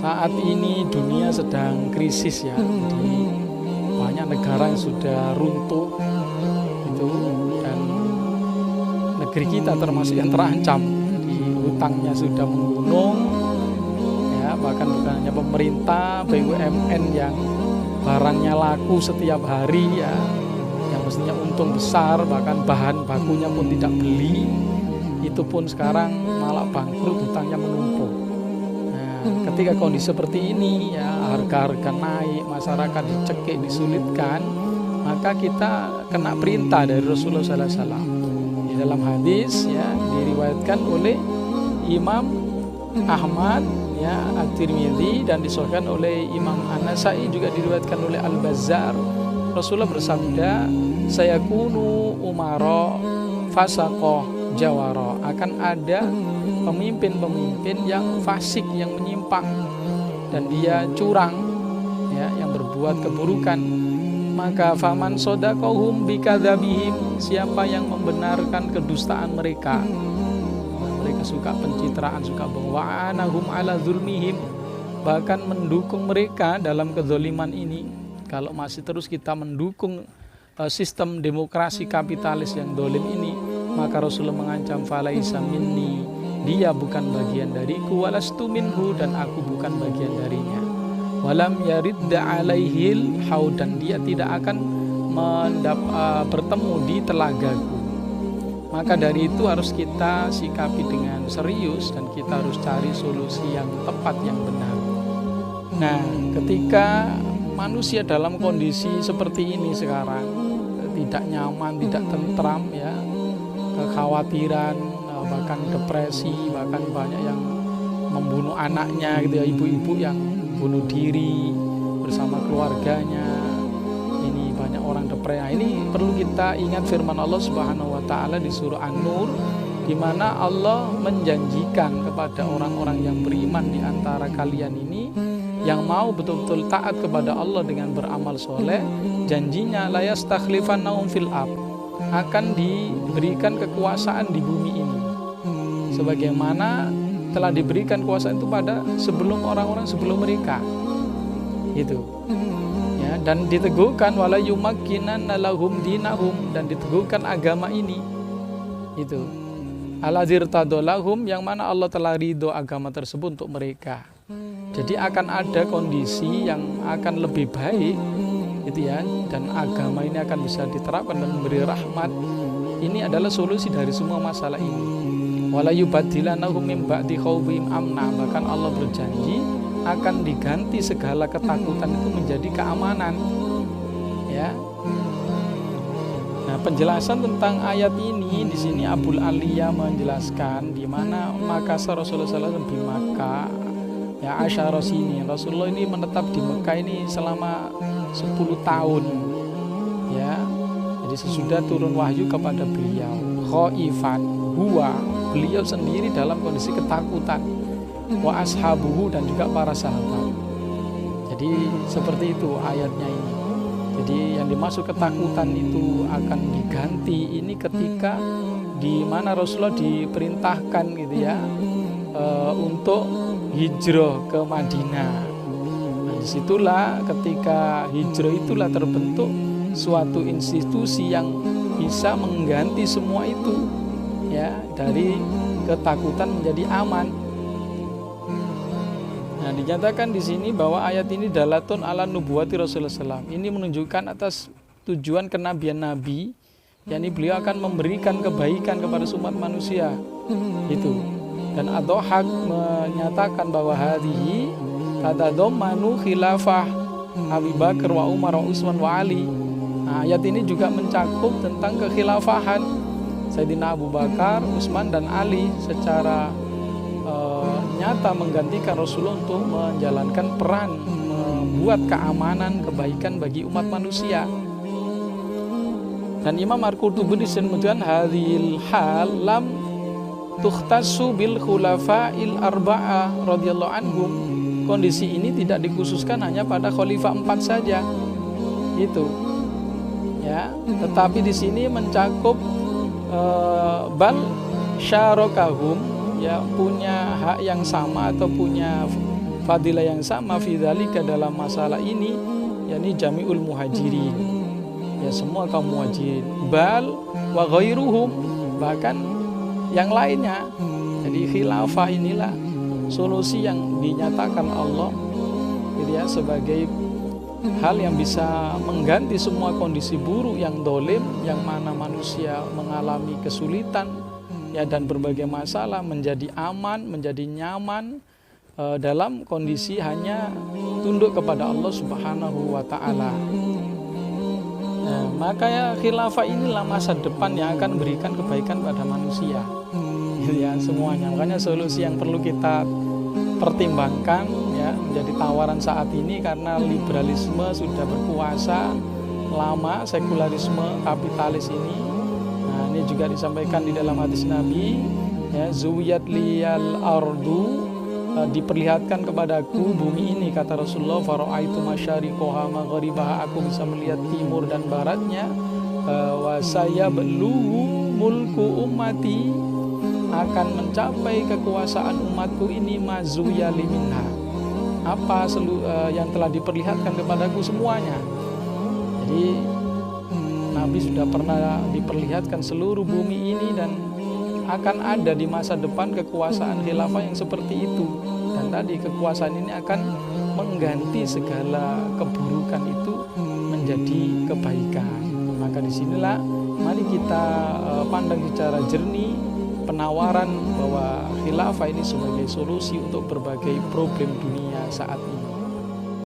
Saat ini dunia sedang krisis ya, jadi banyak negara yang sudah runtuh itu, dan negeri kita termasuk yang terancam. Jadi hutangnya sudah menggunung ya, bahkan bukan hanya pemerintah, BUMN yang barangnya laku setiap hari ya, yang mestinya untung besar, bahkan bahan bakunya pun tidak beli, itu pun sekarang malah bangkrut, hutangnya menumpuk. Nah, ketika kondisi seperti ini ya, harga-harga naik, masyarakat dicekik, disulitkan, maka kita kena perintah dari Rasulullah SAW. Di dalam hadis ya, diriwayatkan oleh Imam Ahmad ya, At-Tirmidzi, dan disahihkan oleh Imam An-Nasa'i, juga diriwayatkan oleh Al-Bazzar. Rasulullah bersabda, sayakunu umara fasaqah jawara, akan ada pemimpin-pemimpin yang fasik, yang menyimpang, dan dia curang ya, yang berbuat keburukan. Maka faman sodaqahum bikadzabihim, siapa yang membenarkan kedustaan mereka, mereka suka pencitraan, suka wa'anahum ala zulmihim, bahkan mendukung mereka dalam kezaliman ini. Kalau masih terus kita mendukung sistem demokrasi kapitalis yang dolim ini, maka Rasulullah mengancam, falaisa minni, dia bukan bagian dariku, walastu minhu, dan aku bukan bagian darinya. Walam yaridda alaihil haud, dan dia tidak akan bertemu di telagaku. Maka dari itu harus kita sikapi dengan serius, dan kita harus cari solusi yang tepat, yang benar. Nah, ketika manusia dalam kondisi seperti ini sekarang, tidak nyaman, tidak tentram ya, kekhawatiran, bahkan depresi, bahkan banyak yang membunuh anaknya gitu ya, ibu-ibu yang bunuh diri bersama keluarganya. Ini banyak orang depresi. Nah, ini perlu kita ingat firman Allah Subhanahu wa taala di surah An-Nur, di mana Allah menjanjikan kepada orang-orang yang beriman di antara kalian ini, yang mau betul-betul taat kepada Allah dengan beramal soleh, janjinya la yastakhlifannahum fil ardh, akan diberikan kekuasaan di bumi ini sebagaimana telah diberikan kekuasaan itu pada sebelum orang-orang sebelum mereka itu ya, dan diteguhkan wala yumakkinanna lahum dinahum, dan diteguhkan agama ini itu aladzir tadolahum, yang mana Allah telah ridho agama tersebut untuk mereka. Jadi akan ada kondisi yang akan lebih baik gitu ya, dan agama ini akan bisa diterapkan dan memberi rahmat. Ini adalah solusi dari semua masalah ini. Wala yubaddilannahum min ba'di khaufihim amna, bahkan Allah berjanji akan diganti segala ketakutan itu menjadi keamanan ya. Nah, penjelasan tentang ayat ini di sini Abul Aliyah menjelaskan di mana Makassar Rasulullah SAW di Makkah ya, asyara sini. Rasulullah ini menetap di Mekah ini selama 10 tahun ya. Jadi sesudah turun wahyu kepada beliau, khaifan huwa, beliau sendiri dalam kondisi ketakutan, wa ashabuhu, dan juga para sahabat. Jadi seperti itu ayatnya ini. Jadi yang dimaksud ketakutan itu akan diganti ini ketika di mana Rasulullah diperintahkan gitu ya, untuk hijrah ke Madinah. Nah, disitulah ketika hijrah itulah terbentuk suatu institusi yang bisa mengganti semua itu ya, dari ketakutan menjadi aman. Nah, dinyatakan di sini bahwa ayat ini dalatun ala nubuwati Rasulullah SAW. Ini menunjukkan atas tujuan kenabian Nabi, yakni beliau akan memberikan kebaikan kepada umat manusia itu. Dan Ad-Dhahhak menyatakan bahwa hadhihi tatadammanu khilafah Abu Bakar wa Umar wa Utsman wa Ali. Nah, ayat ini juga mencakup tentang kekhilafahan Sayyidina Abu Bakar, Utsman, dan Ali secara nyata menggantikan Rasulullah untuk menjalankan peran membuat keamanan, kebaikan bagi umat manusia. Dan Imam Al-Qurtubi disebutkan hadhil hal lam tukhtassu bil khulafa'il arba'ah radhiyallahu anhum. Kondisi ini tidak dikhususkan hanya pada khalifah 4 saja. Itu. Ya, tetapi di sini mencakup bal syarakahum ya punya hak yang sama atau punya fadilah yang sama fidzalika dalam masalah ini, yakni jami'ul muhajirin, ya semua kaum muhajirin, bal wa ghairuhum, bahkan yang lainnya. Jadi khilafah inilah solusi yang dinyatakan Allah gitu ya, sebagai hal yang bisa mengganti semua kondisi buruk yang dolim, yang mana manusia mengalami kesulitan ya dan berbagai masalah, menjadi aman, menjadi nyaman dalam kondisi hanya tunduk kepada Allah Subhanahu wa Ta'ala. Nah, maka ya khilafah inilah masa depan yang akan berikan kebaikan pada manusia ya semuanya. Makanya solusi yang perlu kita pertimbangkan ya menjadi tawaran saat ini, karena liberalisme sudah berkuasa lama, sekularisme kapitalis ini. Nah, ini juga disampaikan di dalam hadis Nabi ya, zuwiyat liyal ardu, diperlihatkan kepadaku bumi ini, kata Rasulullah, fara'aitu masyariqaha maghribaha, aku bisa melihat timur dan baratnya, wa sayabluhu mulku ummati, akan mencapai kekuasaan umatku ini mazuya liminha, apa yang telah diperlihatkan kepadaku semuanya. Jadi Nabi sudah pernah diperlihatkan seluruh bumi ini dan akan ada di masa depan kekuasaan khilafah yang seperti itu. Dan tadi kekuasaan ini akan mengganti segala keburukan itu menjadi kebaikan. Maka disinilah mari kita pandang secara jernih penawaran bahwa khilafah ini sebagai solusi untuk berbagai problem dunia saat ini.